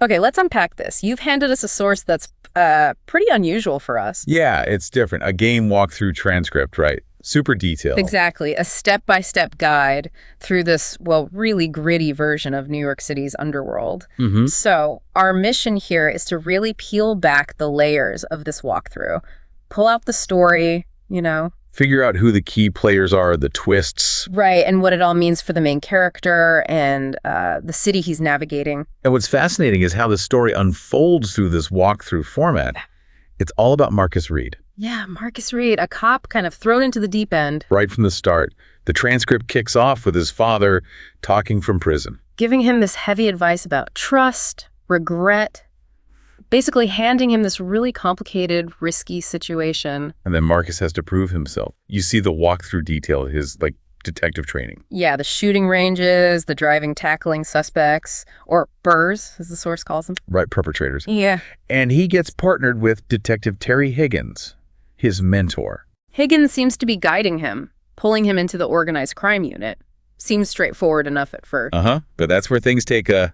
Okay, let's unpack this. You've handed us a source that's pretty unusual for us. Yeah, it's different. A game walkthrough transcript, right? Super detailed. Exactly. A step-by-step guide through this, well, really gritty version of New York City's underworld. So our mission here is to really peel back the layers of this walkthrough. Pull out the story, Figure out who the key players are, the twists. Right, and what it all means for the main character and the city he's navigating. And what's fascinating is how the story unfolds through this walkthrough format. It's all about Marcus Reed. Yeah, Marcus Reed, a cop kind of thrown into the deep end. Right from the start, the transcript kicks off with his father talking from prison. Giving him this heavy advice about trust, regret, basically handing him this really complicated, risky situation. And then Marcus has to prove himself. You see the walkthrough detail of his, detective training. Yeah, the shooting ranges, the driving, tackling suspects, or burrs, as the source calls them. Right, perpetrators. Yeah. And he gets partnered with Detective Terry Higgins, his mentor. Higgins seems to be guiding him, pulling him into the organized crime unit. Seems straightforward enough at first. But that's where things take a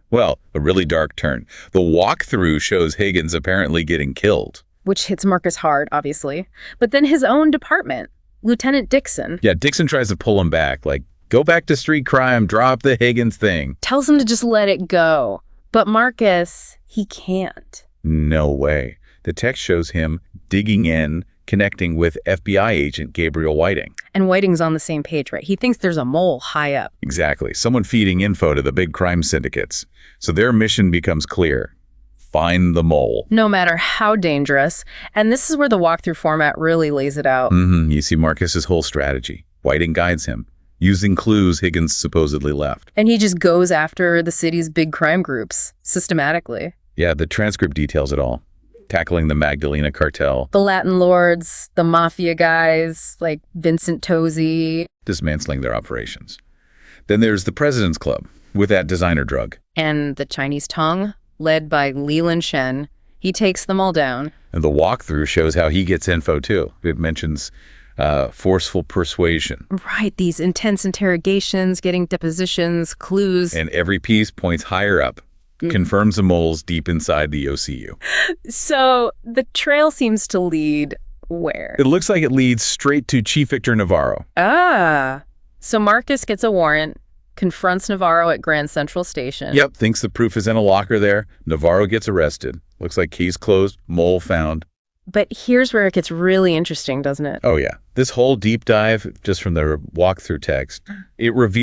really dark turn. The walkthrough shows Higgins apparently getting killed. Which hits Marcus hard, obviously. But then his own department, Lieutenant Dixon. Yeah, Dixon tries to pull him back, go back to street crime, drop the Higgins thing. Tells him to just let it go. But Marcus, he can't. No way. The text shows him digging in, connecting with FBI agent Gabriel Whiting. And Whiting's on the same page, right? He thinks there's a mole high up. Exactly. Someone feeding info to the big crime syndicates. So their mission becomes clear. Find the mole. No matter how dangerous. And this is where the walkthrough format really lays it out. You see Marcus's whole strategy. Whiting guides him, using clues Higgins supposedly left. And he just goes after the city's big crime groups, systematically. Yeah, the transcript details it all. Tackling the Magdalena cartel. The Latin lords, the mafia guys, like Vincent Tosi. Dismantling their operations. Then there's the President's Club, with that designer drug. And the Chinese tongue, led by Leland Shen. He takes them all down. And the walkthrough shows how he gets info, too. It mentions forceful persuasion. Right, these intense interrogations, getting depositions, clues. And every piece points higher up. Confirms the moles deep inside the OCU. So the trail seems to lead where? It looks like it leads straight to Chief Victor Navarro. So Marcus gets a warrant, confronts Navarro at Grand Central Station. Yep, thinks the proof is in a locker there. Navarro gets arrested. Looks like case closed, mole found. But here's where it gets really interesting, doesn't it? Oh, yeah. This whole deep dive, just from the walkthrough text, it reveals